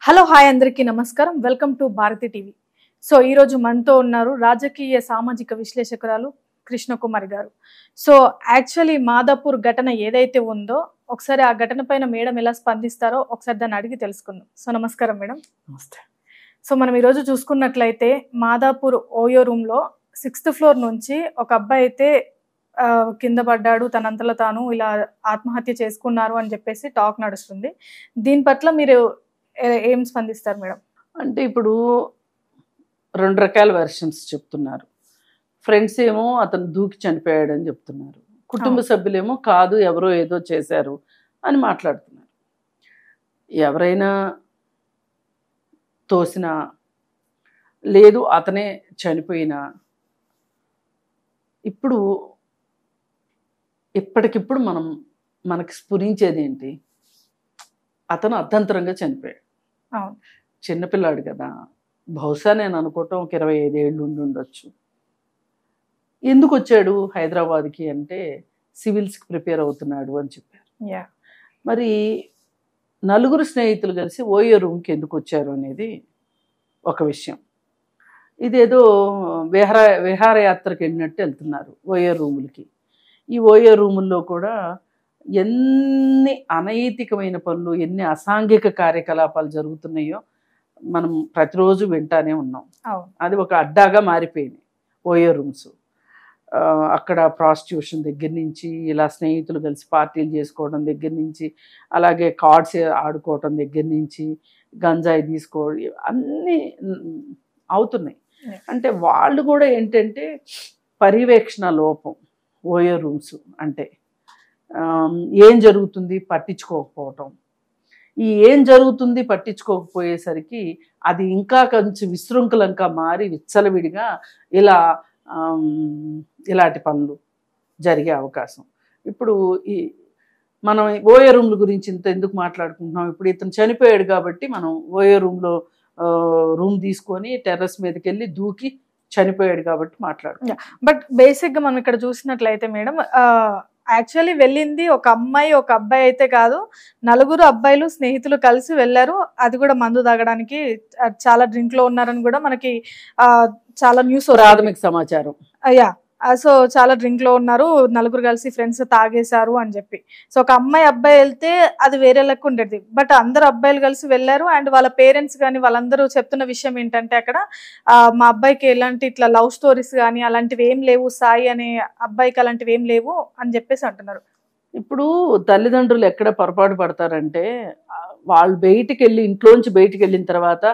Hello hi అందరికీ నమస్కారం. Welcome to Bharati TV. So ఈరోజు మనతో ఉన్నారు రాజకీయ సామాజిక విశ్లేషకురాలు కృష్ణకుమారి గారు. సో యాక్చువల్లీ మాదాపూర్ ఘటన ఏదైతే ఉందో ఒకసారి ఆ ఘటన పైన మేడం ఎలా స్పందిస్తారో ఒకసారి దాన్ని అడిగి తెలుసుకుందాం. సో నమస్కారం మేడం. నమస్తే. సో మనం ఈరోజు చూసుకున్నట్లయితే మాదాపూర్ ఓయో రూమ్లో 6th ఫ్లోర్ నుంచి ఒక అబ్బాయి అయితే కింద పడ్డాడు, తనంతలో తాను ఇలా ఆత్మహత్య చేసుకున్నారు అని చెప్పేసి టాక్ నడుస్తుంది. దీని పట్ల మీరు ఏం స్పందిస్తారు మేడం? అంటే ఇప్పుడు 2 రకాల వెర్షన్స్ చెప్తున్నారు. ఫ్రెండ్స్ ఏమో అతను దూకి చనిపోయాడని చెప్తున్నారు, కుటుంబ సభ్యులేమో కాదు ఎవరో ఏదో చేశారు అని మాట్లాడుతున్నారు. ఎవరైనా తోసినా లేదు అతనే చనిపోయినా ఇప్పటికిప్పుడు మనకి స్ఫురించేది ఏంటి? అతను అర్ధంతరంగా చనిపోయాడు. చిన్నపిల్లాడు కదా, బహుశా నేను అనుకోవటం ఒక 25 ఏళ్ళు ఉండొచ్చు. ఎందుకు వచ్చాడు హైదరాబాద్కి అంటే సివిల్స్కి ప్రిపేర్ అవుతున్నాడు అని చెప్పారు. మరి నలుగురు స్నేహితులు కలిసి ఓయో రూమ్కి ఎందుకు వచ్చారు అనేది ఒక విషయం. ఇదేదో విహారయాత్రకి వెళ్ళినట్టు వెళ్తున్నారు ఓయో రూములకి. ఈ ఓయో రూముల్లో కూడా ఎన్ని అనైతికమైన పనులు, ఎన్ని అసాంఘిక కార్యకలాపాలు జరుగుతున్నాయో మనం ప్రతిరోజు వింటానే ఉన్నాం. అది ఒక అడ్డాగా మారిపోయింది ఓయో రూమ్స్. అక్కడ ప్రాస్టిట్యూషన్ దగ్గర నుంచి, ఇలా స్నేహితులు కలిసి పార్టీలు చేసుకోవడం దగ్గర నుంచి, అలాగే కార్డ్స్ ఆడుకోవడం దగ్గర నుంచి, గంజాయి తీసుకోవడం అన్నీ అవుతున్నాయి. అంటే వాళ్ళు కూడా ఏంటంటే పర్యవేక్షణ లోపం. ఓయో రూమ్స్ అంటే ఏం జరుగుతుంది పట్టించుకోకపోవటం. ఈ ఏం జరుగుతుంది పట్టించుకోకపోయేసరికి అది ఇంకా కొంచెం విశృంఖలంగా మారి విచ్చలవిడిగా ఇలాంటి పనులు జరిగే అవకాశం. ఇప్పుడు మనం ఓయో రూమ్ల గురించి ఇంత ఎందుకు మాట్లాడుకుంటున్నాం? ఇప్పుడు ఇతను చనిపోయాడు కాబట్టి మనం ఓయో రూమ్ తీసుకొని టెర్రస్ మీదకి వెళ్ళి దూకి చనిపోయాడు కాబట్టి మాట్లాడుతున్నాం. బట్ బేసిక్గా మనం ఇక్కడ చూసినట్లయితే మేడం, యాక్చువల్లీ వెళ్ళింది ఒక అమ్మాయి ఒక అబ్బాయి అయితే కాదు, 4 అబ్బాయిలు స్నేహితులు కలిసి వెళ్ళారు. అది కూడా మందు తాగడానికి. చాలా డ్రింక్ లో ఉన్నారని కూడా మనకి చాలా న్యూస్, ప్రాథమిక సమాచారం. సో చాలా డ్రింక్ లో ఉన్నారు, 4 కలిసి ఫ్రెండ్స్ తాగేశారు అని చెప్పి. సో ఒక అబ్బాయి వెళ్తే అది వేరే లెక్క ఉండేది. బట్ అందరు అబ్బాయిలు కలిసి వెళ్ళారు. అండ్ వాళ్ళ పేరెంట్స్ కానీ వాళ్ళందరూ చెప్తున్న విషయం ఏంటంటే అక్కడ మా అబ్బాయికి ఎలాంటి ఇట్లా లవ్ స్టోరీస్ కానీ అలాంటివి ఏం లేవు, సాయి అనే అబ్బాయికి అలాంటివి ఏం లేవు అని చెప్పేసి అంటున్నారు. ఇప్పుడు తల్లిదండ్రులు ఎక్కడ పొరపాటు పడతారంటే, వాళ్ళు ఇంట్లోంచి బయటికి వెళ్ళిన తర్వాత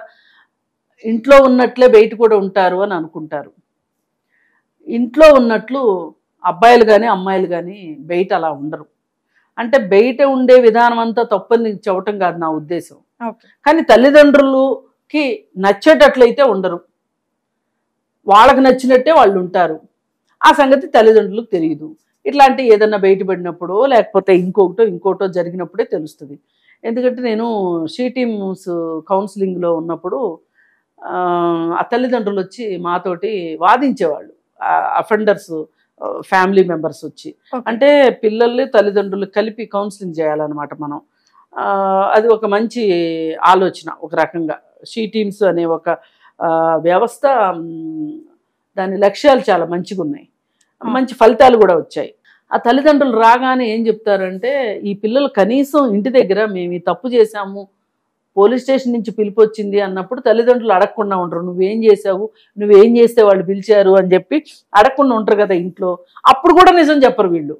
ఇంట్లో ఉన్నట్లే బయట కూడా ఉంటారు అని అనుకుంటారు. ఇంట్లో ఉన్నట్లు అబ్బాయిలు కానీ అమ్మాయిలు కానీ బయట అలా ఉండరు. అంటే బయట ఉండే విధానం అంతా తప్పని చెప్పటం కాదు నా ఉద్దేశం. కానీ తల్లిదండ్రులకి నచ్చేటట్లయితే ఉండరు, వాళ్ళకి నచ్చినట్టే వాళ్ళు ఉంటారు. ఆ సంగతి తల్లిదండ్రులకు తెలియదు. ఇట్లాంటి ఏదన్నా బయటపడినప్పుడు లేకపోతే ఇంకోటో జరిగినప్పుడే తెలుస్తుంది. ఎందుకంటే నేను షీ టీమ్స్ కౌన్సిలింగ్లో ఉన్నప్పుడు ఆ తల్లిదండ్రులు వచ్చి మాతోటి వాదించేవాళ్ళు. అఫెండర్స్ ఫ్యామిలీ మెంబర్స్ వచ్చి, అంటే పిల్లల్ని తల్లిదండ్రులు కలిపి కౌన్సిలింగ్ చేయాలన్నమాట మనం. అది ఒక మంచి ఆలోచన. ఒక రకంగా షీ టీమ్స్ అనే ఒక వ్యవస్థ, దాని లక్ష్యాలు చాలా మంచిగా ఉన్నాయి, మంచి ఫలితాలు కూడా వచ్చాయి. ఆ తల్లిదండ్రులు రాగానే ఏం చెప్తారంటే, ఈ పిల్లలు కనీసం ఇంటి దగ్గర మేము ఈ తప్పు చేశాము, పోలీస్ స్టేషన్ నుంచి పిలుపు వచ్చింది అన్నప్పుడు తల్లిదండ్రులు అడగకుండా ఉంటారు. నువ్వేం చేస్తే వాళ్ళు పిలిచారు అని చెప్పి అడగకుండా ఉంటారు కదా ఇంట్లో. అప్పుడు కూడా నిజం చెప్పరు వీళ్ళు,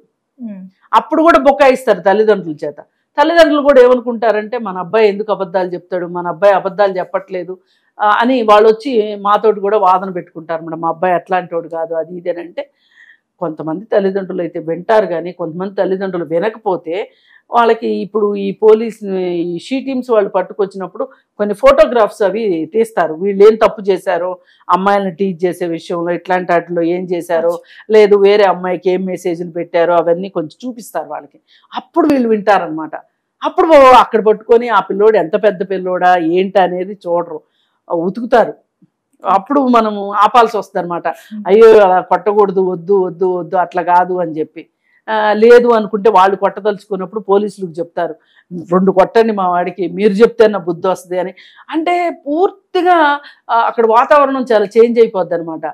అప్పుడు కూడా బొక్కాయిస్తారు తల్లిదండ్రుల చేత. తల్లిదండ్రులు కూడా ఏమనుకుంటారంటే, మన అబ్బాయి ఎందుకు అబద్ధాలు చెప్తాడు, మన అబ్బాయి అబద్ధాలు చెప్పట్లేదు అని వాళ్ళు వచ్చి మాతోటి కూడా వాదన పెట్టుకుంటారు. మా అబ్బాయి అట్లాంటి వాడు కాదు అది ఇదేనంటే. కొంతమంది తల్లిదండ్రులు అయితే వింటారు, కానీ కొంతమంది తల్లిదండ్రులు వినకపోతే వాళ్ళకి ఇప్పుడు ఈ షీ టీమ్స్ వాళ్ళు పట్టుకొచ్చినప్పుడు కొన్ని ఫోటోగ్రాఫ్స్ అవి తీస్తారు. వీళ్ళు ఏం తప్పు చేశారో, అమ్మాయిలను టీచ్ చేసే విషయంలో ఇట్లాంటి వాటిలో ఏం చేశారో, లేదు వేరే అమ్మాయికి ఏం మెసేజ్లు పెట్టారో అవన్నీ కొంచెం చూపిస్తారు వాళ్ళకి. అప్పుడు వీళ్ళు వింటారనమాట. అప్పుడు అక్కడ పట్టుకొని ఆ పిల్లోడు ఎంత పెద్ద పిల్లోడా ఏంటి అనేది చూడరు, ఉతుకుతారు. అప్పుడు మనము ఆపాల్సి వస్తుంది అనమాట. అయ్యో అలా కొట్టకూడదు, వద్దు వద్దు వద్దు అట్లా కాదు అని చెప్పి. లేదు అనుకుంటే వాళ్ళు కొట్టదలుచుకున్నప్పుడు పోలీసులకు చెప్తారు, 2 కొట్టండి మా వాడికి, మీరు చెప్తే నా బుద్ధి వస్తుంది అని. అంటే పూర్తిగా అక్కడ వాతావరణం చాలా చేంజ్ అయిపోద్ది అనమాట.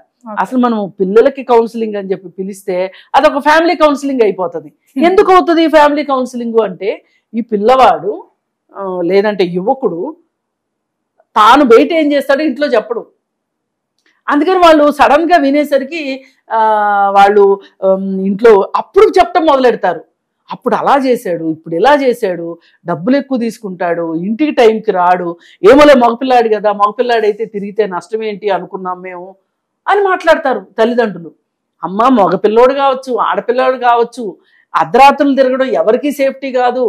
అసలు మనం పిల్లలకి కౌన్సిలింగ్ అని చెప్పి పిలిస్తే అదొక ఫ్యామిలీ కౌన్సిలింగ్ అయిపోతుంది. ఎందుకు అవుతుంది ఫ్యామిలీ కౌన్సిలింగ్ అంటే, ఈ పిల్లవాడు లేదంటే యువకుడు తాను బయట ఏం చేస్తాడో ఇంట్లో చెప్పడు. అందుకని వాళ్ళు సడన్ గా వినేసరికి వాళ్ళు ఇంట్లో అప్పుడు చెప్పడం మొదలెడతారు. అప్పుడు అలా చేశాడు, ఇప్పుడు ఇలా చేశాడు, డబ్బులు ఎక్కువ తీసుకుంటాడు, ఇంటికి టైంకి రాడు, ఏమోలే మగపిల్లాడు కదా, మగపిల్లాడైతే తిరిగితే నష్టం ఏంటి అనుకున్నాం మేము అని మాట్లాడతారు తల్లిదండ్రులు. అమ్మ, మగపిల్లోడు కావచ్చు, ఆడపిల్లోడు కావచ్చు, అర్ధరాత్రులు తిరగడం ఎవరికీ సేఫ్టీ కాదు.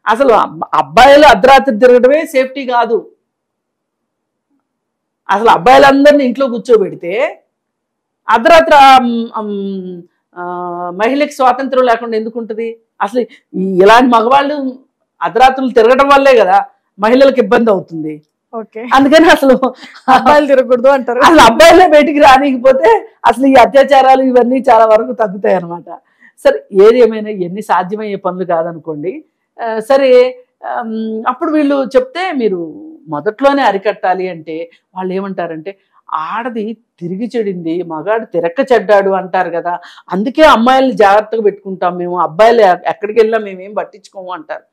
అసలు అబ్బాయిలు అర్ధరాత్రి తిరగడమే సేఫ్టీ కాదు. అసలు అబ్బాయిలందరినీ ఇంట్లో కూర్చోబెడితే అర్ధరాత్రి మహిళకి స్వాతంత్రం లేకుండా ఎందుకు ఉంటుంది? అసలు ఇలాంటి మగవాళ్ళు అర్ధరాత్రులు తిరగడం వల్లే కదా మహిళలకు ఇబ్బంది అవుతుంది. అందుకని అసలు అబ్బాయిలు తిరగకూడదు అంటారు. అసలు అబ్బాయిలే బయటికి రానికపోతే అసలు ఈ అత్యాచారాలు ఇవన్నీ చాలా వరకు తగ్గుతాయి అన్నమాట. సరే, ఏది ఏమైనా ఎన్ని సాధ్యమయ్యే పనులు కాదనుకోండి. సరే, అప్పుడు వీళ్ళు చెప్తే మీరు మొదట్లోనే అరికట్టాలి అంటే వాళ్ళు ఏమంటారంటే, ఆడది తిరిగి చెడింది, మగాడు తిరక్క చెడ్డాడు అంటారు కదా, అందుకే అమ్మాయిల్ని జాగ్రత్తగా పెట్టుకుంటాం మేము, అబ్బాయిలు ఎక్కడికి వెళ్ళినా మేమేం పట్టించుకోము అంటారు.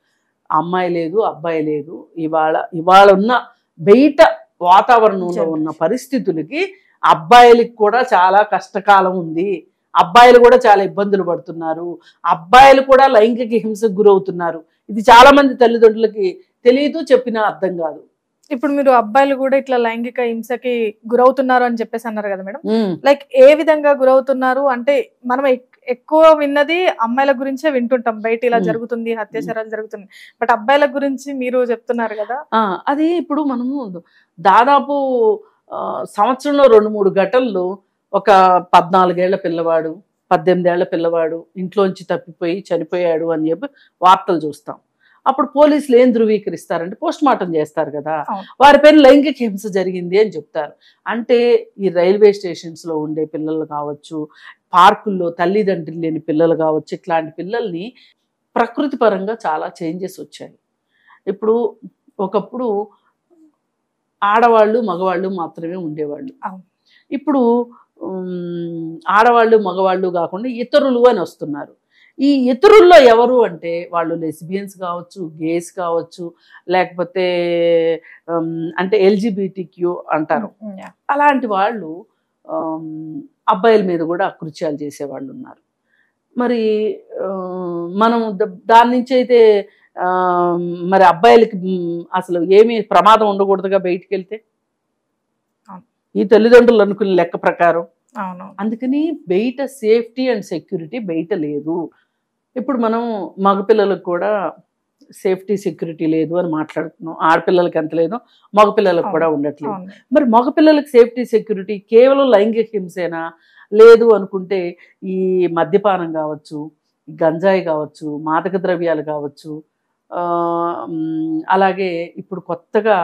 అమ్మాయి లేదు, అబ్బాయి లేదు. ఇవాళ ఉన్న బయట వాతావరణంలో ఉన్న పరిస్థితులకి అబ్బాయిలకి కూడా చాలా కష్టకాలం ఉంది. అబ్బాయిలు కూడా చాలా ఇబ్బందులు పడుతున్నారు. అబ్బాయిలు కూడా లైంగిక హింసకు గురవుతున్నారు. ఇది చాలా మంది తల్లిదండ్రులకి తెలియదు, చెప్పినా అర్థం కాదు. ఇప్పుడు మీరు అబ్బాయిలు కూడా ఇట్లా లైంగిక హింసకి గురవుతున్నారు అని చెప్పేసి అన్నారు కదా మేడం. లైక్ ఏ విధంగా గురవుతున్నారు అంటే, మనం ఎక్కువ విన్నది అమ్మాయిల గురించే వింటుంటాం, బయట ఇలా జరుగుతుంది, అత్యాచారాలు జరుగుతుంది. బట్ అబ్బాయిల గురించి మీరు చెప్తున్నారు కదా. అది ఇప్పుడు మనము దాదాపు సంవత్సరంలో 2-3 ఘటనలు, ఒక 14 ఏళ్ల పిల్లవాడు, 18 ఏళ్ల పిల్లవాడు ఇంట్లోంచి తప్పిపోయి చనిపోయాడు అని చెప్పి వార్తలు చూస్తాం. అప్పుడు పోలీసులు ఏం ధృవీకరిస్తారంటే పోస్ట్ మార్టం చేస్తారు కదా, వారి పైన లైంగిక హింస జరిగింది అని చెప్తారు. అంటే ఈ రైల్వే స్టేషన్స్లో ఉండే పిల్లలు కావచ్చు, పార్కుల్లో తల్లిదండ్రులు లేని పిల్లలు కావచ్చు, ఇట్లాంటి పిల్లల్ని ప్రకృతి పరంగా చాలా చేంజెస్ వచ్చాయి. ఇప్పుడు ఒకప్పుడు ఆడవాళ్ళు మగవాళ్ళు మాత్రమే ఉండేవాళ్ళు. ఇప్పుడు ఆడవాళ్ళు మగవాళ్ళు కాకుండా ఇతరులు అని వస్తున్నారు. ఈ ఇతరుల్లో ఎవరు అంటే వాళ్ళు లెస్బియన్స్ కావచ్చు, గేస్ కావచ్చు, లేకపోతే అంటే LGBTQ అంటారు. అలాంటి వాళ్ళు అబ్బాయిల మీద కూడా అకృత్యాలు చేసేవాళ్ళు ఉన్నారు. మరి మనం దాని నుంచి అయితే మరి అబ్బాయిలకి అసలు ఏమీ ప్రమాదం ఉండకూడదుగా బయటికి వెళ్తే, ఈ తల్లిదండ్రులు అనుకునే లెక్క ప్రకారం. అందుకని బయట సేఫ్టీ అండ్ సెక్యూరిటీ బయట లేదు. ఇప్పుడు మనం మగపిల్లలకు కూడా సేఫ్టీ సెక్యూరిటీ లేదు అని మాట్లాడుతున్నాం. ఆడపిల్లలకి ఎంత లేదో మగపిల్లలకు కూడా ఉండట్లేదు. మరి మగపిల్లలకి సేఫ్టీ సెక్యూరిటీ కేవలం లైంగిక హింసేనా? లేదు అనుకుంటే ఈ మద్యపానం కావచ్చు, గంజాయి కావచ్చు, మాదక ద్రవ్యాలు కావచ్చు, అలాగే ఇప్పుడు కొత్తగా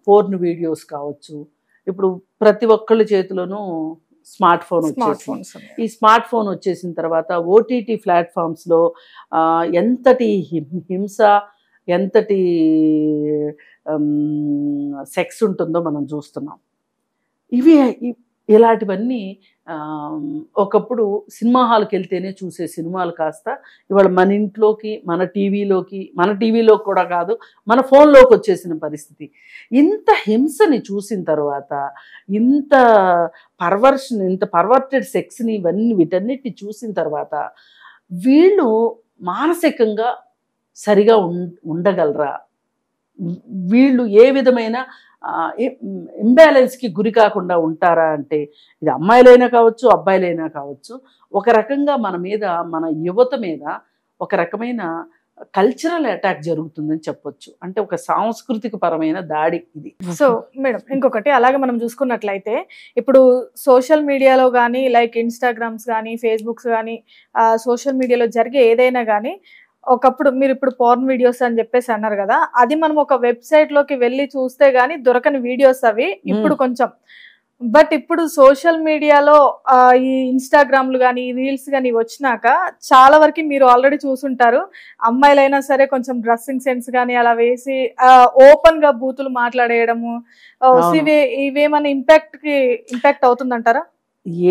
పోర్న్ వీడియోస్ కావచ్చు. ఇప్పుడు ప్రతి ఒక్కళ్ళ చేతిలోనూ స్మార్ట్ ఫోన్ వచ్చేసింది. ఈ స్మార్ట్ ఫోన్ వచ్చేసిన తర్వాత OTT ప్లాట్ఫామ్స్లో ఎంతటి హింస, ఎంతటి సెక్స్ ఉంటుందో మనం చూస్తున్నాం. ఇలాంటివన్నీ ఒకప్పుడు సినిమా హాల్కి వెళ్తేనే చూసే సినిమాలు కాస్త ఇవాళ మన ఇంట్లోకి, మన టీవీలో కూడా కాదు, మన ఫోన్లోకి వచ్చేసిన పరిస్థితి. ఇంత హింసని చూసిన తర్వాత, ఇంత పర్వర్టెడ్ సెక్స్ని వీటన్నిటిని చూసిన తర్వాత వీళ్ళు మానసికంగా సరిగా ఉండగలరా? వీళ్ళు ఏ విధమైన ఇంబ్యాలెన్స్కి గురి కాకుండా ఉంటారా అంటే, ఇది అమ్మాయిలైనా కావచ్చు, అబ్బాయిలైనా కావచ్చు, ఒక రకంగా మన యువత మీద ఒక రకమైన కల్చరల్ అటాక్ జరుగుతుందని చెప్పొచ్చు. అంటే ఒక సాంస్కృతిక పరమైన దాడి ఇది. సో మేడం, ఇంకొకటి అలాగే మనం చూసుకున్నట్లయితే ఇప్పుడు సోషల్ మీడియాలో కానీ, లైక్ ఇన్స్టాగ్రామ్స్ కానీ, ఫేస్బుక్స్ కానీ, సోషల్ మీడియాలో జరిగే ఏదైనా కానీ, ఒకప్పుడు మీరు ఇప్పుడు పోర్న్ వీడియోస్ అని చెప్పేసి అన్నారు కదా, అది మనం ఒక వెబ్సైట్ లోకి వెళ్ళి చూస్తే గానీ దొరకని వీడియోస్ అవి. ఇప్పుడు కొంచెం బట్ ఇప్పుడు సోషల్ మీడియాలో ఈ ఇన్స్టాగ్రామ్లు కానీ రీల్స్ కానీ వచ్చినాక చాలా వరకు మీరు ఆల్రెడీ చూసుంటారు. అమ్మాయిలైనా సరే కొంచెం డ్రెస్సింగ్ సెన్స్ కానీ అలా వేసి ఓపెన్ గా బూతులు మాట్లాడేయడము, ఇవేమైనా ఇంపాక్ట్ అవుతుందంటారా?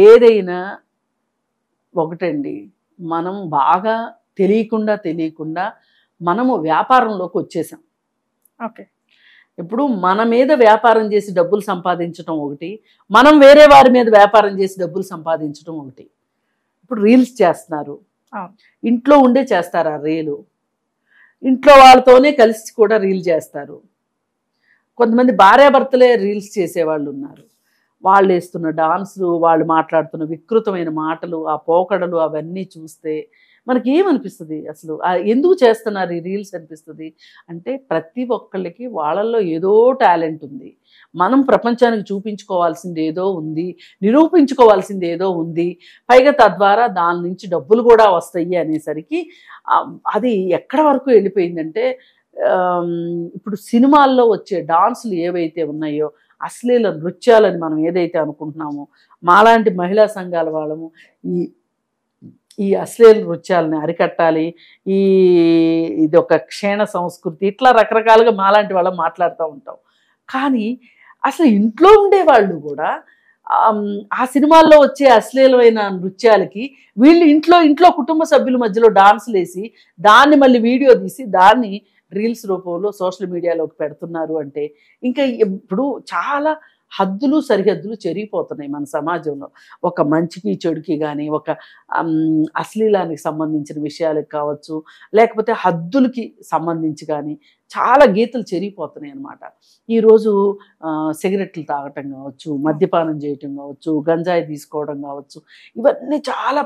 ఏదైనా ఒకటండి, మనం బాగా తెలియకుండా మనము వ్యాపారంలోకి వచ్చేసాం. ఓకే. ఇప్పుడు మన మీద వ్యాపారం చేసి డబ్బులు సంపాదించడం ఒకటి, మనం వేరే వారి మీద వ్యాపారం చేసి డబ్బులు సంపాదించడం ఒకటి. ఇప్పుడు రీల్స్ చేస్తున్నారు, ఇంట్లో ఉండే చేస్తారు. ఆ రీలు ఇంట్లో వాళ్ళతోనే కలిసి కూడా రీల్ చేస్తారు. కొంతమంది భార్యాభర్తలే రీల్స్ చేసేవాళ్ళు ఉన్నారు. వాళ్ళు వేస్తున్న డాన్సులు, వాళ్ళు మాట్లాడుతున్న వికృతమైన మాటలు, ఆ పోకడలు అవన్నీ చూస్తే మనకి ఏమనిపిస్తుంది? అసలు ఎందుకు చేస్తున్నారు ఈ రీల్స్ అనిపిస్తుంది. అంటే ప్రతి ఒక్కళ్ళకి వాళ్ళల్లో ఏదో టాలెంట్ ఉంది, మనం ప్రపంచానికి చూపించుకోవాల్సింది ఏదో ఉంది, నిరూపించుకోవాల్సింది ఏదో ఉంది, పైగా తద్వారా దాని నుంచి డబ్బులు కూడా వస్తాయి అనేసరికి అది ఎక్కడ వరకు వెళ్ళిపోయిందంటే, ఇప్పుడు సినిమాల్లో వచ్చే డాన్సులు ఏవైతే ఉన్నాయో, అశ్లీల నృత్యాలని మనం ఏదైతే అనుకుంటున్నామో, మాలాంటి మహిళా సంఘాల వాళ్ళము ఈ అశ్లీల నృత్యాలని అరికట్టాలి, ఇది ఒక క్షీణ సంస్కృతి, ఇట్లా రకరకాలుగా మాలాంటి వాళ్ళం మాట్లాడుతూ ఉంటాం. కానీ అసలు ఇంట్లో ఉండేవాళ్ళు కూడా ఆ సినిమాల్లో వచ్చే అశ్లీలమైన నృత్యాలకి వీళ్ళు ఇంట్లో కుటుంబ సభ్యుల మధ్యలో డాన్సులు వేసి దాన్ని మళ్ళీ వీడియో తీసి దాన్ని రీల్స్ రూపంలో సోషల్ మీడియాలోకి పెడుతున్నారు. అంటే ఇంకా ఇప్పుడు చాలా హద్దులు సరిహద్దులు చెరిగిపోతున్నాయి మన సమాజంలో. ఒక మంచికి చెడుకి కానీ, ఒక అశ్లీలానికి సంబంధించిన విషయాలకు కావచ్చు, లేకపోతే హద్దులకి సంబంధించి కానీ చాలా గీతలు చెరిగిపోతున్నాయి అన్నమాట. ఈరోజు సిగరెట్లు తాగటం కావచ్చు, మద్యపానం చేయటం కావచ్చు, గంజాయి తీసుకోవడం కావచ్చు, ఇవన్నీ చాలా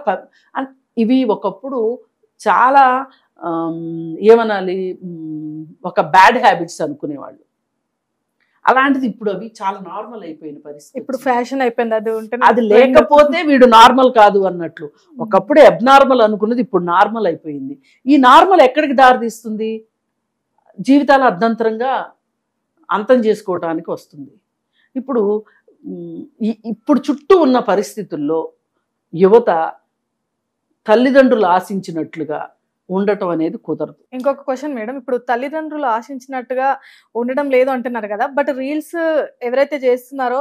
ఇవి ఒకప్పుడు చాలా ఏమనాలి, ఒక బ్యాడ్ హ్యాబిట్స్ అనుకునేవాళ్ళు. అలాంటిది ఇప్పుడు అవి చాలా నార్మల్ అయిపోయిన పరిస్థితి. ఇప్పుడు ఫ్యాషన్ అయిపోయింది. అది లేకపోతే వీడు నార్మల్ కాదు అన్నట్లు. ఒకప్పుడు అబ్నార్మల్ అనుకున్నది ఇప్పుడు నార్మల్ అయిపోయింది. ఈ నార్మల్ ఎక్కడికి దారితీస్తుంది? జీవితాలు అర్ధంతరంగా అంతం చేసుకోవటానికి వస్తుంది. ఇప్పుడు చుట్టూ ఉన్న పరిస్థితుల్లో యువత తల్లిదండ్రులు ఆశించినట్లుగా ఉండటం అనేది కుదరదు. ఇంకొక క్వశ్చన్ మేడం, ఇప్పుడు తల్లిదండ్రులు ఆశించినట్టుగా ఉండడం లేదు అంటున్నారు కదా, బట్ రీల్స్ ఎవరైతే చేస్తున్నారో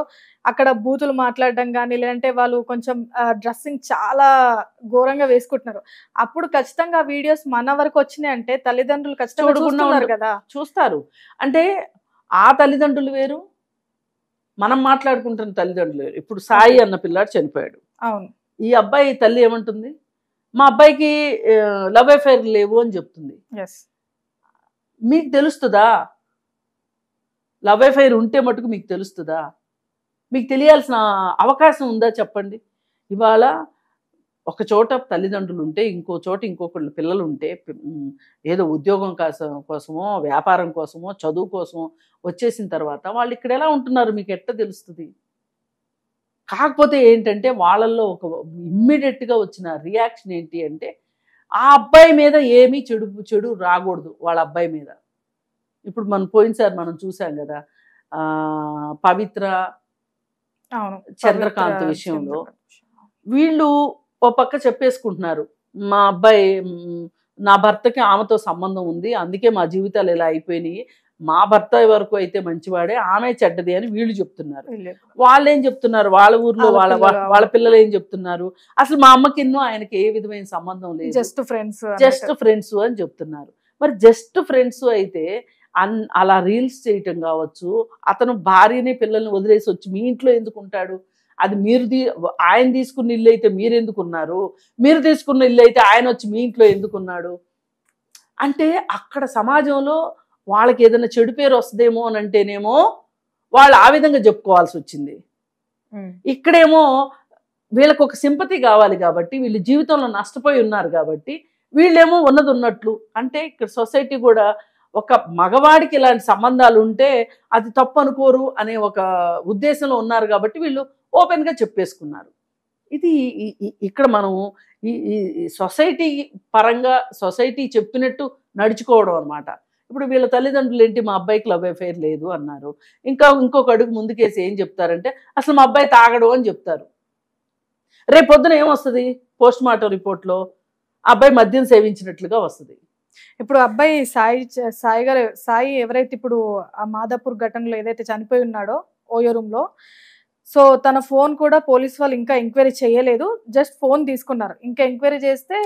అక్కడ బూతులు మాట్లాడడం కానీ, లేదంటే వాళ్ళు కొంచెం డ్రెస్సింగ్ చాలా ఘోరంగా వేసుకుంటున్నారు, అప్పుడు ఖచ్చితంగా వీడియోస్ మన వరకు వచ్చినాయి అంటే తల్లిదండ్రులు ఖచ్చితంగా చూస్తున్నారు కదా. చూస్తారు. అంటే ఆ తల్లిదండ్రులు వేరు, మనం మాట్లాడుకుంటున్న తల్లిదండ్రులు వేరు. ఇప్పుడు సాయి అన్న పిల్లాడు చనిపోయాడు. అవును. ఈ అబ్బాయి తల్లి ఏమంటుంది? మా అబ్బాయికి లవ్ అఫైర్ లేవు అని చెప్తుంది. మీకు తెలుస్తుందా? లవ్ అఫైర్ ఉంటే మటుకు మీకు తెలుస్తుందా? మీకు తెలియాల్సిన అవకాశం ఉందా చెప్పండి? ఇవాళ ఒక చోట తల్లిదండ్రులు ఉంటే ఇంకో చోట ఇంకొకళ్ళు పిల్లలు ఉంటే, ఏదో ఉద్యోగం కోసమో, వ్యాపారం కోసమో, చదువు కోసమో వచ్చేసిన తర్వాత వాళ్ళు ఇక్కడ ఎలా ఉంటున్నారు మీకు ఎట్లా తెలుస్తుంది? కాకపోతే ఏంటంటే వాళ్ళల్లో ఒక ఇమ్మీడియట్గా వచ్చిన రియాక్షన్ ఏంటి అంటే, ఆ అబ్బాయి మీద ఏమీ చెడు రాకూడదు వాళ్ళ అబ్బాయి మీద. ఇప్పుడు మనం పోయినసారి మనం చూసాం కదా, పవిత్ర చంద్రకాంత్ విషయంలో వీళ్ళు ఓ పక్క చెప్పేసుకుంటున్నారు, మా అబ్బాయి నా భర్తకి ఆమెతో సంబంధం ఉంది, అందుకే మా జీవితాలు ఇలా అయిపోయినాయి, మా భర్త వరకు అయితే మంచివాడే, ఆమె చెడ్డది అని వీళ్ళు చెప్తున్నారు. వాళ్ళు ఏం చెప్తున్నారు? వాళ్ళ ఊర్లో వాళ్ళ పిల్లలు ఏం చెప్తున్నారు? అసలు మా అమ్మకి ఆయనకి ఏ విధమైన సంబంధం లేదు, జస్ట్ ఫ్రెండ్స్ అని చెప్తున్నారు. మరి జస్ట్ ఫ్రెండ్స్ అయితే అలా రీల్స్ చేయటం కావచ్చు, అతను భార్యని పిల్లల్ని వదిలేసి వచ్చి మీ ఇంట్లో ఎందుకు ఉంటాడు? అది ఆయన తీసుకున్న ఇల్లు అయితే మీరు ఎందుకున్నారు? మీరు తీసుకున్న ఇల్లు అయితే ఆయన వచ్చి మీ ఇంట్లో ఎందుకున్నాడు? అంటే అక్కడ సమాజంలో వాళ్ళకి ఏదైనా చెడు పేరు వస్తుందేమో అని అంటేనేమో వాళ్ళు ఆ విధంగా చెప్పుకోవాల్సి వచ్చింది. ఇక్కడేమో వీళ్ళకి ఒక సింపతి కావాలి కాబట్టి, వీళ్ళు జీవితంలో నష్టపోయి ఉన్నారు కాబట్టి వీళ్ళేమో ఉన్నది ఉన్నట్లు. అంటే ఇక్కడ సొసైటీ కూడా ఒక మగవాడికి ఇలాంటి సంబంధాలు ఉంటే అది తప్పు అనుకోరు అనే ఒక ఉద్దేశంలో ఉన్నారు కాబట్టి వీళ్ళు ఓపెన్గా చెప్పేసుకున్నారు. ఇది ఇక్కడ మనం ఈ సొసైటీ పరంగా సొసైటీ చెప్పినట్టు నడుచుకోవడం అన్నమాట. ఇప్పుడు వీళ్ళ తల్లిదండ్రులు ఏంటి, మా అబ్బాయికి లవ్ అఫైర్ లేదు అన్నారు. ఇంకొక అడుగు ముందుకేసి ఏం చెప్తారంటే అసలు మా అబ్బాయి తాగడు అని చెప్తారు. రేపు పొద్దున ఏమొస్తుంది, పోస్ట్ మార్టం రిపోర్ట్లో అబ్బాయి మద్యం సేవించినట్లుగా వస్తుంది. ఇప్పుడు అబ్బాయి సాయి ఎవరైతే ఇప్పుడు ఆ మాదాపూర్ ఘటనలో ఏదైతే చనిపోయి ఉన్నాడో ఓయో రూమ్ లో, సో తన ఫోన్ కూడా పోలీస్ వాళ్ళు ఇంకా ఎంక్వైరీ చేయలేదు, జస్ట్ ఫోన్ తీసుకున్నారు. ఇంకా ఎంక్వైరీ చేస్తే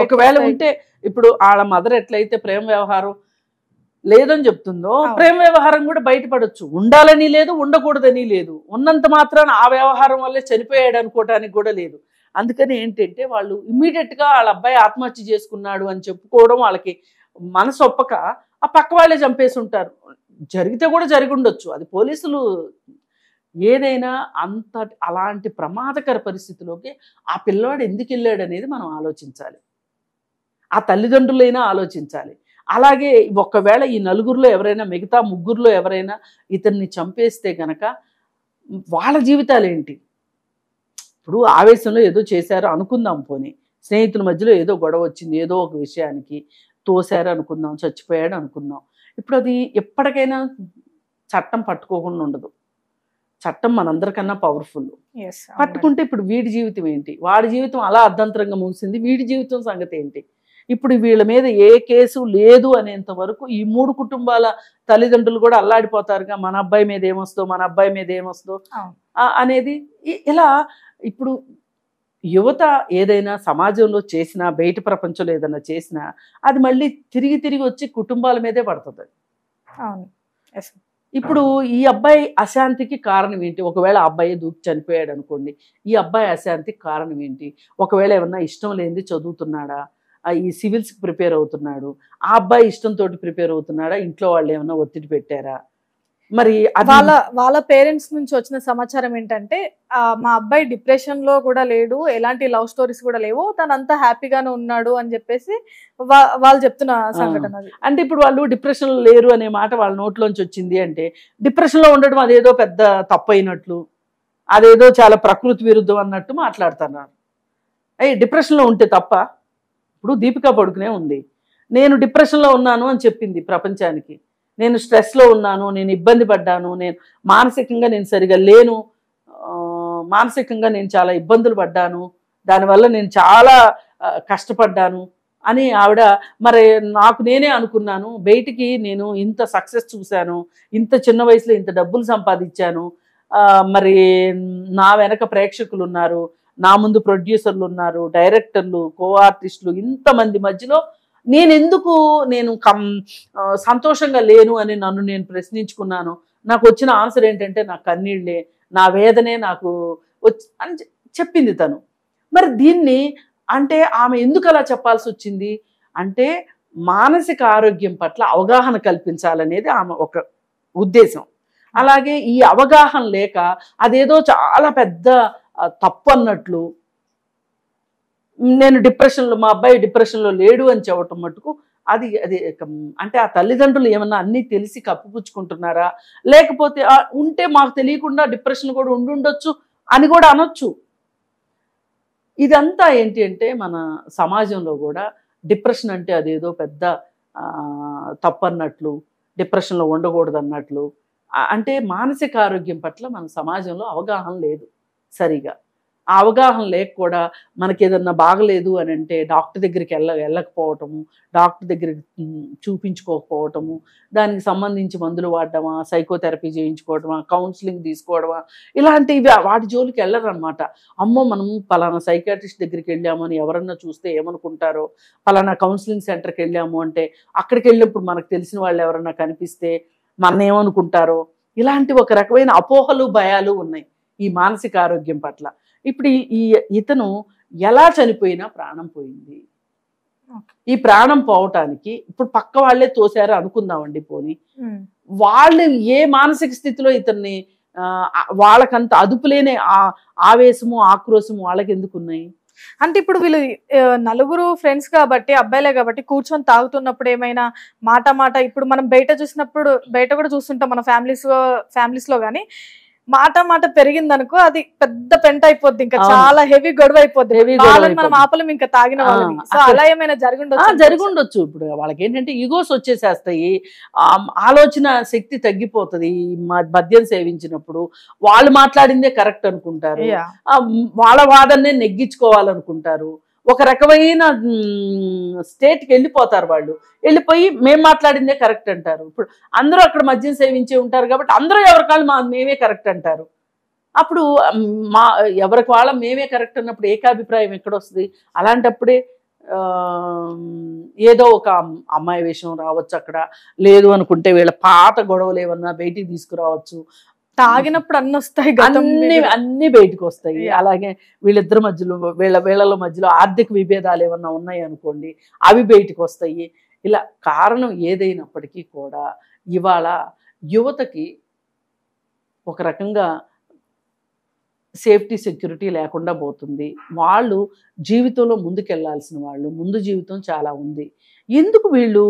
ఒకవేళ ఉంటే, ఇప్పుడు వాళ్ళ మదర్ ఎట్లయితే ప్రేమ వ్యవహారం లేదని చెప్తుందో, ప్రేమ వ్యవహారం కూడా బయటపడొచ్చు. ఉండాలని లేదు, ఉండకూడదని లేదు. ఉన్నంత మాత్రాన ఆ వ్యవహారం వల్లే చనిపోయాడు అనుకోవటానికి కూడా లేదు. అందుకని ఏంటంటే వాళ్ళు ఇమ్మీడియట్గా వాళ్ళ అబ్బాయి ఆత్మహత్య చేసుకున్నాడు అని చెప్పుకోవడం వాళ్ళకి మనసు ఒప్పక ఆ పక్క వాళ్ళే చంపేసి ఉంటారు. జరిగితే కూడా జరిగి ఉండొచ్చు. అది పోలీసులు ఏదైనా అలాంటి ప్రమాదకర పరిస్థితిలోకి ఆ పిల్లవాడు ఎందుకు వెళ్ళాడు అనేది మనం ఆలోచించాలి. ఆ తల్లిదండ్రులైనా ఆలోచించాలి. అలాగే ఒకవేళ ఈ నలుగురిలో ఎవరైనా, మిగతా ముగ్గురులో ఎవరైనా ఇతన్ని చంపేస్తే గనక వాళ్ళ జీవితాలు ఏంటి? ఇప్పుడు ఆవేశంలో ఏదో చేశారు అనుకుందాం, పోనీ స్నేహితుల మధ్యలో ఏదో గొడవ వచ్చింది, ఏదో ఒక విషయానికి తోశారు అనుకుందాం, చచ్చిపోయాడు అనుకుందాం. ఇప్పుడు అది ఎప్పటికైనా చట్టం పట్టుకోకుండా ఉండదు. చట్టం మనందరికన్నా పవర్ఫుల్. పట్టుకుంటే ఇప్పుడు వీడి జీవితం ఏంటి, వాడి జీవితం అలా అర్ధంతరంగా ముగిసింది, వీడి జీవితం సంగతి ఏంటి? ఇప్పుడు వీళ్ళ మీద ఏ కేసు లేదు అనేంత వరకు ఈ 3 కుటుంబాల తల్లిదండ్రులు కూడా అల్లాడిపోతారుగా, మన అబ్బాయి మీద ఏమొస్తుందో, మన అబ్బాయి మీద ఏమొస్తుందో అనేది. ఇలా ఇప్పుడు యువత ఏదైనా సమాజంలో చేసినా, బయట ప్రపంచంలో ఏదైనా చేసినా అది మళ్ళీ తిరిగి వచ్చి కుటుంబాల మీదే పడుతుంది. ఇప్పుడు ఈ అబ్బాయి అశాంతికి కారణం ఏంటి? ఒకవేళ ఆ అబ్బాయి దూకి చనిపోయాడు అనుకోండి, ఈ అబ్బాయి అశాంతికి కారణం ఏంటి? ఒకవేళ ఏమన్నా ఇష్టం లేనిది చదువుతున్నాడా, ఈ సివిల్స్కి ప్రిపేర్ అవుతున్నాడు, ఆ అబ్బాయి ఇష్టంతో ప్రిపేర్ అవుతున్నాడా, ఇంట్లో వాళ్ళు ఏమన్నా ఒత్తిడి పెట్టారా? మరి వాళ్ళ పేరెంట్స్ నుంచి వచ్చిన సమాచారం ఏంటంటే మా అబ్బాయి డిప్రెషన్ లో కూడా లేడు, ఎలాంటి లవ్ స్టోరీస్ కూడా లేవు, తనంతా హ్యాపీగానే ఉన్నాడు అని చెప్పేసి వాళ్ళు చెప్తున్న సంఘటన. అంటే ఇప్పుడు వాళ్ళు డిప్రెషన్ లో లేరు అనే మాట వాళ్ళ నోట్లోంచి వచ్చింది అంటే డిప్రెషన్ లో ఉండడం అదేదో పెద్ద తప్పు అయినట్లు, అదేదో చాలా ప్రకృతి విరుద్ధం అన్నట్టు మాట్లాడుతున్నారు. డిప్రెషన్ లో ఉంటే తప్ప? ఇప్పుడు దీపికా పడుకునే ఉంది, నేను డిప్రెషన్లో ఉన్నాను అని చెప్పింది ప్రపంచానికి, నేను స్ట్రెస్లో ఉన్నాను, నేను ఇబ్బంది పడ్డాను, నేను మానసికంగా నేను సరిగా లేను, మానసికంగా నేను చాలా ఇబ్బందులు పడ్డాను, దానివల్ల నేను చాలా కష్టపడ్డాను అని ఆవిడ. మరి నాకు నేనే అనుకున్నాను, బయటికి నేను ఇంత సక్సెస్ చూశాను, ఇంత చిన్న వయసులో ఇంత డబ్బులు సంపాదించాను, మరి నా వెనక ప్రేక్షకులు ఉన్నారు, నా ముందు ప్రొడ్యూసర్లు ఉన్నారు, డైరెక్టర్లు, కో ఆర్టిస్టులు, ఇంతమంది మధ్యలో నేను సంతోషంగా లేను అని నన్ను నేను ప్రశ్నించుకున్నాను. నాకు వచ్చిన ఆన్సర్ ఏంటంటే నా కన్నీళ్ళే, నా వేదనే నాకు అని చెప్పింది తను. మరి దీన్ని అంటే ఆమె ఎందుకు అలా చెప్పాల్సి వచ్చింది అంటే మానసిక ఆరోగ్యం పట్ల అవగాహన కల్పించాలనేది ఆమె ఒక ఉద్దేశం. అలాగే ఈ అవగాహన లేక అదేదో చాలా పెద్ద తప్పు అన్నట్లు, నేను డిప్రెషన్లో, మా అబ్బాయి డిప్రెషన్లో లేడు అని చెప్పటం మటుకు అది అంటే ఆ తల్లిదండ్రులు ఏమన్నా అన్నీ తెలిసి కప్పిపుచ్చుకుంటున్నారా, లేకపోతే ఉంటే మాకు తెలియకుండా డిప్రెషన్ కూడా ఉండుండొచ్చు అని కూడా అనొచ్చు. ఇదంతా ఏంటి అంటే మన సమాజంలో కూడా డిప్రెషన్ అంటే అదేదో పెద్ద తప్పు అన్నట్లు, డిప్రెషన్లో ఉండకూడదు అన్నట్లు, అంటే మానసిక ఆరోగ్యం పట్ల మన సమాజంలో అవగాహన లేదు సరిగా. ఆ అవగాహన లేక కూడా మనకి ఏదన్నా బాగలేదు అని అంటే డాక్టర్ దగ్గరికి వెళ్ళకపోవటము, డాక్టర్ దగ్గరికి చూపించుకోకపోవటము, దానికి సంబంధించి మందులు వాడడమా, సైకోథెరపీ చేయించుకోవడమా, కౌన్సిలింగ్ తీసుకోవడమా, ఇలాంటివి వాటి జోలికి వెళ్ళరు అనమాట. అమ్మో మనం పలానా సైకాట్రిస్ట్ దగ్గరికి వెళ్ళాము అని ఎవరన్నా చూస్తే ఏమనుకుంటారో, పలానా కౌన్సిలింగ్ సెంటర్కి వెళ్ళాము అంటే అక్కడికి వెళ్ళినప్పుడు మనకు తెలిసిన వాళ్ళు ఎవరన్నా కనిపిస్తే మన ఏమనుకుంటారో, ఇలాంటి ఒక రకమైన అపోహలు, భయాలు ఉన్నాయి ఈ మానసిక ఆరోగ్యం పట్ల. ఇప్పుడు ఇతను ఎలా చనిపోయినా ప్రాణం పోయింది. ఈ ప్రాణం పోవటానికి ఇప్పుడు పక్క వాళ్ళే తోసారు అనుకుందామండి, పోని వాళ్ళు ఏ మానసిక స్థితిలో ఇతన్ని, వాళ్ళకంత అదుపులేని ఆవేశము, ఆక్రోశము వాళ్ళకి ఎందుకు ఉన్నాయి అంటే ఇప్పుడు వీళ్ళు నలుగురు ఫ్రెండ్స్ కాబట్టి, అబ్బాయిలే కాబట్టి కూర్చొని తాగుతున్నప్పుడు ఏమైనా మాట ఇప్పుడు మనం బయట చూసినప్పుడు, బయట కూడా చూస్తుంటాం మన ఫ్యామిలీస్ లో కానీ, మాట మాట పెరిగిందనుకో అది పెద్ద పెంట అయిపోద్ది, ఇంకా అవును. చాలా హెవీ గొడవ అయిపోద్ది. Heavy గొడవ వాళ్ళని మనం అయిపోద్ది. ఆపలేం ఇంకా తాగిన వాళ్ళని. సో అక్కడ- అలా ఏమైనా జరిగిండొచ్చు. జరిగుండొచ్చు. ఇప్పుడు వాళ్ళకి ఏంటంటే ఈగోస్ వచ్చేసేస్తాయి, ఆలోచన శక్తి తగ్గిపోతుంది. మద్యం సేవించినప్పుడు వాళ్ళు మాట్లాడిందే కరెక్ట్ అనుకుంటారు, వాళ్ళ వాదన్నే నెగ్గించుకోవాలనుకుంటారు. ఒక రకమైన స్టేట్కి వెళ్ళిపోతారు. వాళ్ళు వెళ్ళిపోయి మేము మాట్లాడిందే కరెక్ట్ అంటారు. ఇప్పుడు అందరూ అక్కడ మద్యం సేవించే ఉంటారు కాబట్టి అందరూ ఎవరికాళ్ళు మేమే కరెక్ట్ అంటారు. అప్పుడు మా ఎవరికి వాళ్ళ మేమే కరెక్ట్ అన్నప్పుడు ఏకాభిప్రాయం ఎక్కడొస్తుంది? అలాంటప్పుడే ఏదో ఒక అమ్మాయి విషయం రావచ్చు అక్కడ, లేదు అనుకుంటే వీళ్ళ పాత గొడవలు ఏమన్నా బయటికి తీసుకురావచ్చు. తాగినప్పుడు అన్ని వస్తాయి, అన్ని బయటకు వస్తాయి. అలాగే వీళ్ళిద్దరి మధ్యలో వీళ్ళ మధ్యలో ఆర్థిక విభేదాలు ఏమన్నా ఉన్నాయి అనుకోండి, అవి బయటకు వస్తాయి. ఇలా కారణం ఏదైనప్పటికీ కూడా ఇవాళ యువతకి ఒక రకంగా సేఫ్టీ సెక్యూరిటీ లేకుండా పోతుంది. వాళ్ళు జీవితంలో ముందుకెళ్లాల్సిన వాళ్ళు, ముందు జీవితం చాలా ఉంది. ఎందుకు వీళ్ళు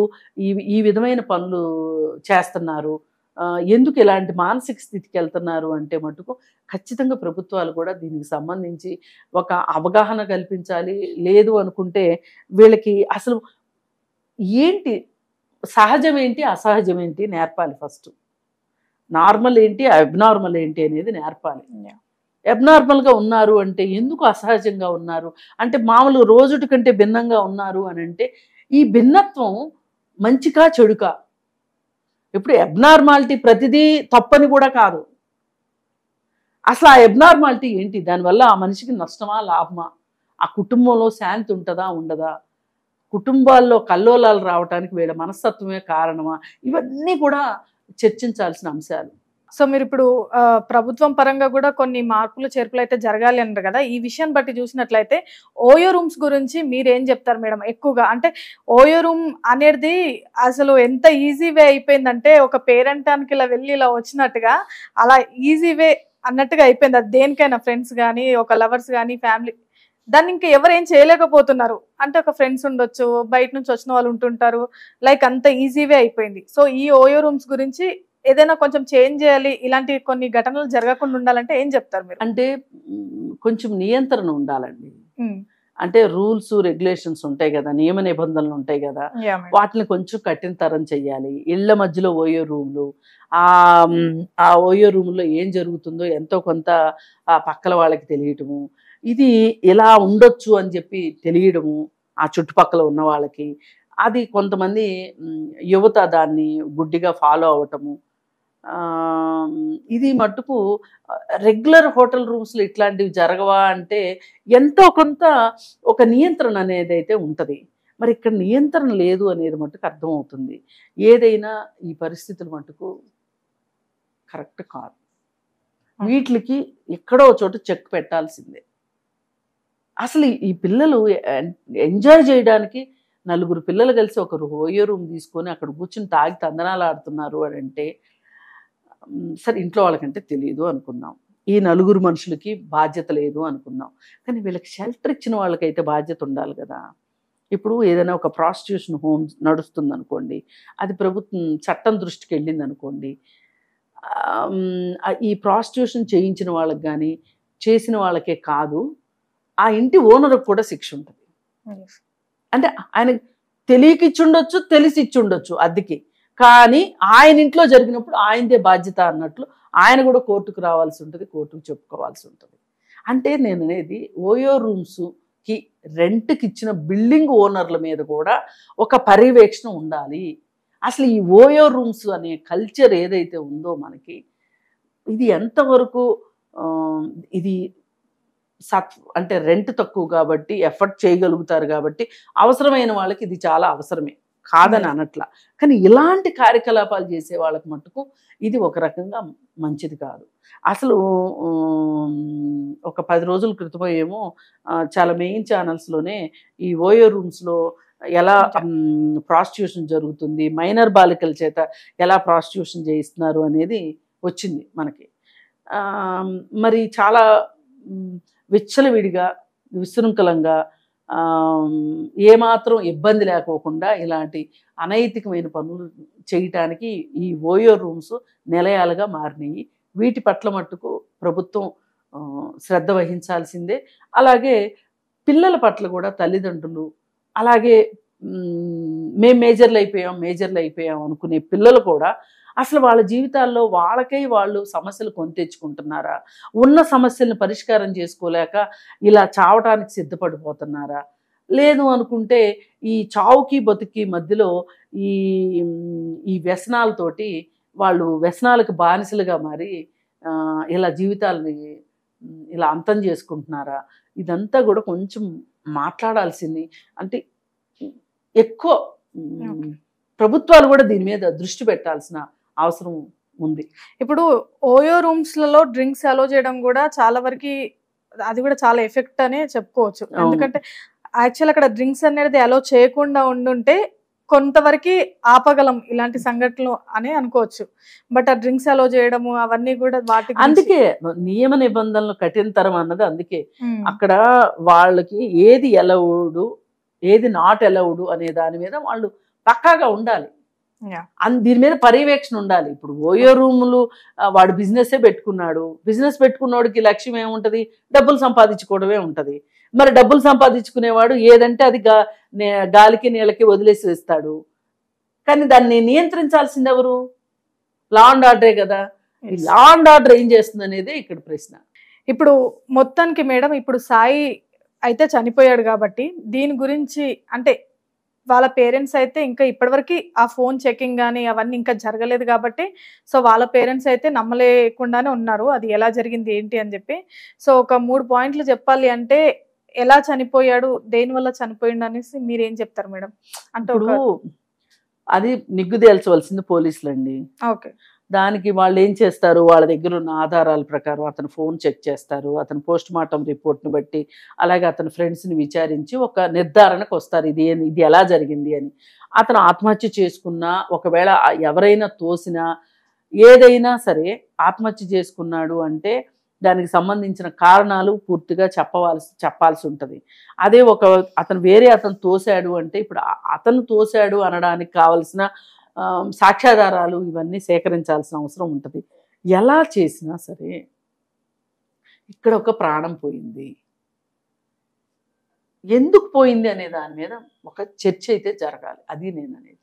ఈ విధమైన పనులు చేస్తున్నారు, ఎందుకు ఇలాంటి మానసిక స్థితికి వెళ్తున్నారు అంటే మటుకు ఖచ్చితంగా ప్రభుత్వాలు కూడా దీనికి సంబంధించి ఒక అవగాహన కల్పించాలి. లేదు అనుకుంటే వీళ్ళకి అసలు ఏంటి సహజం ఏంటి అసహజం ఏంటి నేర్పాలి. ఫస్ట్ నార్మల్ ఏంటి అబ్నార్మల్ ఏంటి అనేది నేర్పాలి. అబ్నార్మల్గా ఉన్నారు అంటే ఎందుకు అసహజంగా ఉన్నారు అంటే మామూలు రోజుటి కంటే భిన్నంగా ఉన్నారు అని అంటే ఈ భిన్నత్వం మంచికా చెడుకా? ఇప్పుడు అబ్నార్మాలిటీ ప్రతిదీ తప్పని కూడా కాదు. అసలు ఆ అబ్నార్మాలిటీ ఏంటి? దానివల్ల ఆ మనిషికి నష్టమా లాభమా? ఆ కుటుంబంలో శాంతి ఉంటుందా ఉండదా? కుటుంబాల్లో కల్లోలాలు రావడానికి వీళ్ళ మనస్తత్వమే కారణమా? ఇవన్నీ కూడా చర్చించాల్సిన అంశాలు. సో మీరు ఇప్పుడు ప్రభుత్వం పరంగా కూడా కొన్ని మార్పులు చేర్పులు అయితే జరగాలి అన్నారు కదా, ఈ విషయం బట్టి చూసినట్లయితే ఓయో రూమ్స్ గురించి మీరేం చెప్తారు మేడం? ఎక్కువగా అంటే ఓయో రూమ్ అనేది అసలు ఎంత ఈజీ వే అయిపోయిందంటే ఒక పేరెంటానికి ఇలా వెళ్ళి ఇలా వచ్చినట్టుగా అలా ఈజీ వే అన్నట్టుగా అయిపోయింది. అది దేనికైనా ఫ్రెండ్స్ కానీ ఒక లవర్స్ కానీ ఫ్యామిలీ, దాన్ని ఇంకా ఎవరు ఏం చేయలేకపోతున్నారు. అంటే ఒక ఫ్రెండ్స్ ఉండొచ్చు, బయట నుంచి వచ్చిన వాళ్ళు ఉంటుంటారు, లైక్ అంత ఈజీ వే అయిపోయింది. సో ఈ ఓయో రూమ్స్ గురించి ఏదైనా కొంచెం చేంజ్ చేయాలి, ఇలాంటి కొన్ని ఘటనలు జరగకుండా ఉండాలంటే ఏం చెప్తారు మీరు? అంటే కొంచెం నియంత్రణ ఉండాలండి. అంటే రూల్స్ రెగ్యులేషన్స్ ఉంటాయి కదా, నియమ నిబంధనలు ఉంటాయి కదా, వాటిని కొంచెం కఠినతరం చెయ్యాలి. ఇళ్ల మధ్యలో ఓయో రూమ్లు, ఆ ఓయో రూమ్లో ఏం జరుగుతుందో ఎంతో కొంత ఆ పక్కల వాళ్ళకి తెలియటము, ఇది ఇలా ఉండొచ్చు అని చెప్పి తెలియడము ఆ చుట్టుపక్కల ఉన్న వాళ్ళకి. అది కొంతమంది యువత దాన్ని గుడ్డిగా ఫాలో అవటము, ఇది మట్టుకు రెగ్యులర్ హోటల్ రూమ్స్లో ఇట్లాంటివి జరగవా అంటే ఎంతో కొంత ఒక నియంత్రణ అనేది అయితే ఉంటుంది. మరి ఇక్కడ నియంత్రణ లేదు అనేది మట్టుకు అర్థమవుతుంది. ఏదైనా ఈ పరిస్థితులు మట్టుకు కరెక్ట్ కాదు. వీటికి ఎక్కడో చోట చెక్ పెట్టాల్సిందే. అసలు ఈ పిల్లలు ఎంజాయ్ చేయడానికి నలుగురు పిల్లలు కలిసి ఒక ఓయో రూమ్ తీసుకొని అక్కడ కూర్చుని తాగి తందనాలు ఆడుతున్నారు అని అంటే సరే ఇంట్లో వాళ్ళకంటే తెలియదు అనుకుందాం, ఈ నలుగురు మనుషులకి బాధ్యత లేదు అనుకుందాం, కానీ వీళ్ళకి షెల్టర్ ఇచ్చిన వాళ్ళకైతే బాధ్యత ఉండాలి కదా. ఇప్పుడు ఏదైనా ఒక ప్రాస్టిట్యూషన్ హోమ్ నడుస్తుంది అనుకోండి, అది ప్రభుత్వం చట్టం దృష్టికి వెళ్ళింది అనుకోండి, ఈ ప్రాస్టిట్యూషన్ చేయించిన వాళ్ళకి కానీ చేసిన వాళ్ళకే కాదు ఆ ఇంటి ఓనర్కి కూడా శిక్ష ఉంటుంది. అంటే ఆయన తెలియక ఇచ్చుండొచ్చు, తెలిసి ఇచ్చుండొచ్చు అద్దెకి, కానీ ఆయన ఇంట్లో జరిగినప్పుడు ఆయనదే బాధ్యత అన్నట్లు ఆయన కూడా కోర్టుకు రావాల్సి ఉంటుంది, కోర్టుకు చెప్పుకోవాల్సి ఉంటుంది. అంటే నేను అనేది ఓయో రూమ్స్కి రెంట్కి ఇచ్చిన బిల్డింగ్ ఓనర్ల మీద కూడా ఒక పర్యవేక్షణ ఉండాలి. అసలు ఈ ఓయో రూమ్స్ అనే కల్చర్ ఏదైతే ఉందో మనకి, ఇది ఎంతవరకు ఇది అంటే రెంట్ తక్కువ కాబట్టి ఎఫర్ట్ చేయగలుగుతారు కాబట్టి అవసరమైన వాళ్ళకి ఇది చాలా అవసరమే, కాదని అనట్లా. కానీ ఇలాంటి కార్యకలాపాలు చేసే వాళ్ళకి మట్టుకు ఇది ఒక రకంగా మంచిది కాదు. అసలు ఒక 10 రోజుల క్రితం ఏమో చాలా మెయిన్ ఛానల్స్లోనే ఈ ఓయో రూమ్స్లో ఎలా ప్రాస్టిట్యూషన్ జరుగుతుంది, మైనర్ బాలికల చేత ఎలా ప్రాస్టిట్యూషన్ చేయిస్తున్నారు అనేది వచ్చింది మనకి. మరి చాలా విచ్చలవిడిగా విశృంఖలంగా ఏమాత్రం ఇబ్బంది లేకోకుండా ఇలాంటి అనైతికమైన పనులు చేయటానికి ఈ ఓయో రూమ్స్ నిలయాలుగా మారినాయి. వీటి పట్ల మట్టుకు ప్రభుత్వం శ్రద్ధ వహించాల్సిందే. అలాగే పిల్లల పట్ల కూడా తల్లిదండ్రులు, అలాగే మేము మేజర్లు అయిపోయాం అనుకునే పిల్లలు కూడా అసలు వాళ్ళ జీవితాల్లో వాళ్ళకై వాళ్ళు సమస్యలు కొని తెచ్చుకుంటున్నారా, ఉన్న సమస్యలను పరిష్కారం చేసుకోలేక ఇలా చావటానికి సిద్ధపడిపోతున్నారా, లేదు అనుకుంటే ఈ చావుకి బతుకి మధ్యలో ఈ ఈ వ్యసనాలతోటి వాళ్ళు వ్యసనాలకు బానిసలుగా మారి ఇలా జీవితాలని ఇలా అంతం చేసుకుంటున్నారా, ఇదంతా కూడా కొంచెం మాట్లాడాల్సింది. అంటే ఎక్కువ ప్రభుత్వాలు కూడా దీని మీద దృష్టి పెట్టాల్సిన అవసరం ఉంది. ఇప్పుడు ఓయో రూమ్స్లలో డ్రింక్స్ అలో చేయడం కూడా చాలా వరకు అది కూడా చాలా ఎఫెక్ట్ అనే చెప్పుకోవచ్చు. ఎందుకంటే యాక్చువల్ అక్కడ డ్రింక్స్ అనేది అలో చేయకుండా ఉండుంటే కొంతవరకు ఆపగలం ఇలాంటి సంఘటనలు అని అనుకోవచ్చు. బట్ ఆ డ్రింక్స్ అలో చేయడము అవన్నీ కూడా వాటి అందుకే నియమ నిబంధనలు కఠినతరం అన్నది. అందుకే అక్కడ వాళ్ళకి ఏది ఎలవుడు ఏది నాట్ ఎలవుడు అనే దాని మీద వాళ్ళు పక్కాగా ఉండాలి. దీని మీద పర్యవేక్షణ ఉండాలి. ఇప్పుడు ఓయో రూములు వాడు బిజినెస్ పెట్టుకున్నాడు, బిజినెస్ పెట్టుకున్నోడికి లక్ష్యం ఏముంటది, డబ్బులు సంపాదించుకోవడమే ఉంటది. మరి డబ్బులు సంపాదించుకునేవాడు ఏదంటే అది గాలికి నీళ్ళకి వదిలేసి వేస్తాడు. కానీ దాన్ని నియంత్రించాల్సింది ఎవరు? లా అండ్ ఆర్డరే కదా. ఈ లా అండ్ ఆర్డర్ ఏం చేస్తుంది అనేది ఇక్కడ ప్రశ్న. ఇప్పుడు మొత్తానికి మేడం, ఇప్పుడు సాయి అయితే చనిపోయాడు కాబట్టి దీని గురించి అంటే వాళ్ళ పేరెంట్స్ అయితే ఇంకా ఇప్పటివరకు ఆ ఫోన్ చెకింగ్ కానీ అవన్నీ ఇంకా జరగలేదు కాబట్టి సో వాళ్ళ పేరెంట్స్ అయితే నమ్మలేకుండానే ఉన్నారు అది ఎలా జరిగింది ఏంటి అని చెప్పి. సో ఒక 3 పాయింట్లు చెప్పాలి అంటే ఎలా చనిపోయాడు, దేనివల్ల చనిపోయిండు అనేసి మీరేం చెప్తారు మేడం? అంటే అది నిగ్గు తేల్చవలసింది పోలీసులండి. ఓకే, దానికి వాళ్ళు ఏం చేస్తారు, వాళ్ళ దగ్గర ఉన్న ఆధారాల ప్రకారం అతను ఫోన్ చెక్ చేస్తారు, అతను పోస్ట్ మార్టం రిపోర్ట్ని బట్టి, అలాగే అతని ఫ్రెండ్స్ని విచారించి ఒక నిర్ధారణకు వస్తారు ఇది ఎలా జరిగింది అని. అతను ఆత్మహత్య చేసుకున్నా, ఒకవేళ ఎవరైనా తోసినా, ఏదైనా సరే ఆత్మహత్య చేసుకున్నాడు అంటే దానికి సంబంధించిన కారణాలు పూర్తిగా చెప్పాల్సి ఉంటుంది. అదే అతను అతను తోశాడు అంటే ఇప్పుడు అతను తోశాడు అనడానికి కావలసిన సాక్ష్యాధారాలు ఇవన్నీ సేకరించాల్సిన అవసరం ఉంటుంది. ఎలా చేసినా సరే ఇక్కడ ఒక ప్రాణం పోయింది, ఎందుకు పోయింది అనే దాని మీద ఒక చర్చ అయితే జరగాలి. అది నేను అనేది.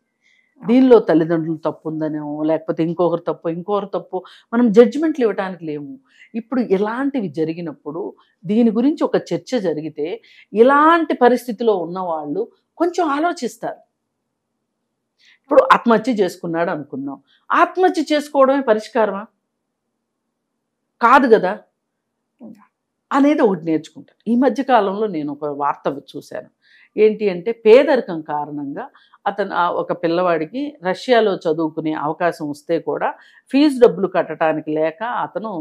దీనిలో తల్లిదండ్రులు తప్పు ఉందనో లేకపోతే ఇంకొకరు తప్పు మనం జడ్జిమెంట్లు ఇవ్వడానికి లేము. ఇప్పుడు ఇలాంటివి జరిగినప్పుడు దీని గురించి ఒక చర్చ జరిగితే ఇలాంటి పరిస్థితిలో ఉన్నవాళ్ళు కొంచెం ఆలోచిస్తారు. ఇప్పుడు ఆత్మహత్య చేసుకున్నాడు అనుకుందాం, ఆత్మహత్య చేసుకోవడమే పరిష్కారమా? కాదు కదా అనేది ఒకటి నేర్చుకుంటాను. ఈ మధ్యకాలంలో నేను ఒక వార్త చూశాను. ఏంటి అంటే పేదరికం కారణంగా ఒక పిల్లవాడికి రష్యాలో చదువుకునే అవకాశం వస్తే కూడా ఫీజు డబ్బులు కట్టడానికి లేక అతను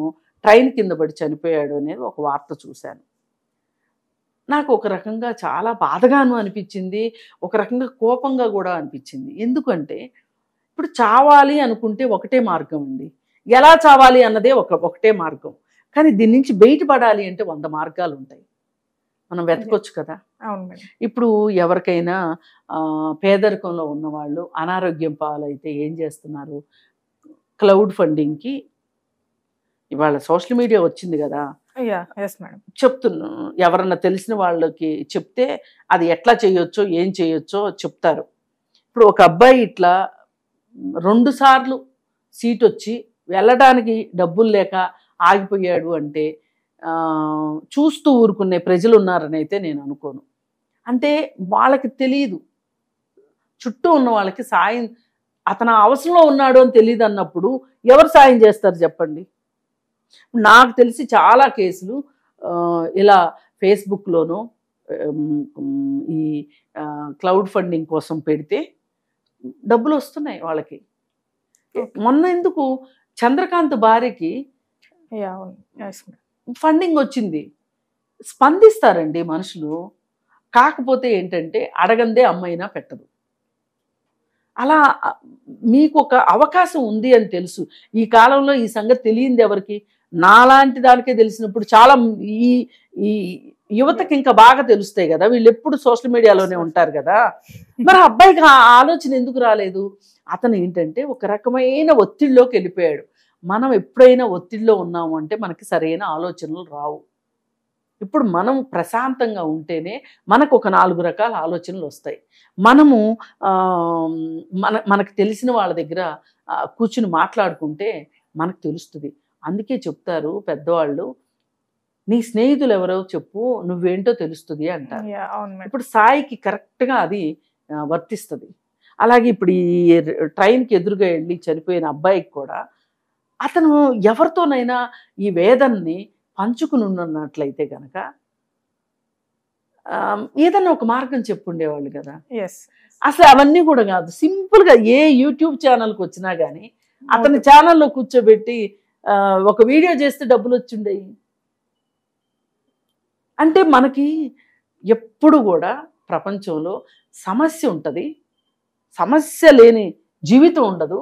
ట్రైన్ కింద పడి చనిపోయాడు అనేది ఒక వార్త చూశాను. నాకు ఒక రకంగా చాలా బాధగాను అనిపించింది, ఒక రకంగా కోపంగా కూడా అనిపించింది. ఎందుకంటే ఇప్పుడు చావాలి అనుకుంటే ఒకటే మార్గం అండి, ఎలా చావాలి అన్నదే ఒకటే మార్గం. కానీ దీని నుంచి బయటపడాలి అంటే 100 మార్గాలు ఉంటాయి, మనం వెతకొచ్చు కదా. ఇప్పుడు ఎవరికైనా పేదరికంలో ఉన్నవాళ్ళు అనారోగ్యం పాలైతే ఏం చేస్తున్నారు, క్లౌడ్ ఫండింగ్కి ఇవాళ సోషల్ మీడియా వచ్చింది కదా, చెప్తున్నాను. ఎవరన్నా తెలిసిన వాళ్ళకి చెప్తే అది ఎట్లా చేయొచ్చో ఏం చేయొచ్చో చెప్తారు. ఇప్పుడు ఒక అబ్బాయి ఇట్లా 2 సార్లు సీట్ వచ్చి వెళ్ళడానికి డబ్బులు లేక ఆగిపోయాడు అంటే చూస్తూ ఊరుకునే ప్రజలు ఉన్నారని అయితే నేను అనుకోను. అంటే వాళ్ళకి తెలియదు, చుట్టూ ఉన్న వాళ్ళకి సాయం, అతను అవసరంలో ఉన్నాడు అని తెలియదు అన్నప్పుడు ఎవరు సాయం చేస్తారు చెప్పండి? నాకు తెలిసి చాలా కేసులు ఇలా ఫేస్బుక్లోనూ ఈ క్లౌడ్ ఫండింగ్ కోసం పెడితే డబ్బులు వస్తున్నాయి వాళ్ళకి. మొన్న ఎందుకు చంద్రకాంత్ భార్యకి ఫండింగ్ వచ్చింది, స్పందిస్తారండి మనుషులు. కాకపోతే ఏంటంటే అడగందే అమ్మైనా పెట్టదు. అలా మీకు ఒక అవకాశం ఉంది అని తెలుసు. ఈ కాలంలో ఈ సంగతి తెలియంది ఎవరికి? నాలాంటి దానికే తెలిసినప్పుడు చాలా ఈ యువతకి ఇంకా బాగా తెలుస్తాయి కదా, వీళ్ళు ఎప్పుడు సోషల్ మీడియాలోనే ఉంటారు కదా. మరి అబ్బాయికి ఆ ఆలోచన ఎందుకు రాలేదు? అతను ఏంటంటే ఒక రకమైన ఒత్తిడిలోకి వెళ్ళిపోయాడు. మనం ఎప్పుడైనా ఒత్తిడిలో ఉన్నాము అంటే మనకి సరైన ఆలోచనలు రావు. ఇప్పుడు మనం ప్రశాంతంగా ఉంటేనే మనకు ఒక 4 రకాల ఆలోచనలు వస్తాయి. మనము మనకు తెలిసిన వాళ్ళ దగ్గర కూర్చుని మాట్లాడుకుంటే మనకు తెలుస్తుంది. అందుకే చెప్తారు పెద్దవాళ్ళు, నీ స్నేహితులు ఎవరో చెప్పు, నువ్వేంటో తెలుస్తుంది అంటారు. అవును మేడం. ఇప్పుడు సాయికి కరెక్ట్గా అది వర్తిస్తుంది. అలాగే ఇప్పుడు ఈ ట్రైన్కి ఎదురుగా వెళ్ళి చనిపోయిన అబ్బాయికి కూడా అతను ఎవరితోనైనా ఈ వేదనని పంచుకుని ఉన్నట్లయితే కనుక ఏదన్నా ఒక మార్గం చెప్పుండేవాళ్ళు కదా. అసలు అవన్నీ కూడా కాదు, సింపుల్గా ఏ యూట్యూబ్ ఛానల్కి వచ్చినా కానీ అతని ఛానల్లో కూర్చోబెట్టి ఒక వీడియో చేస్తే డబ్బులు వచ్చిండేవి. అంటే మనకి ఎప్పుడు కూడా ప్రపంచంలో సమస్య ఉంటుంది, సమస్య లేని జీవితం ఉండదు.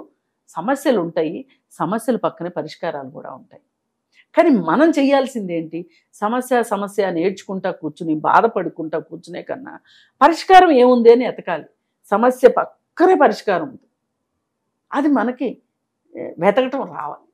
సమస్యలు ఉంటాయి, సమస్యల పక్కనే పరిష్కారాలు కూడా ఉంటాయి. కానీ మనం చేయాల్సింది ఏంటి? సమస్య నేర్చుకుంటా కూర్చుని బాధపడుకుంటా కూర్చునే కన్నా పరిష్కారం ఏముంది అని ఎతకాలి. సమస్య పక్కనే పరిష్కారం ఉంది, అది మనకి వెతకటం రావాలి.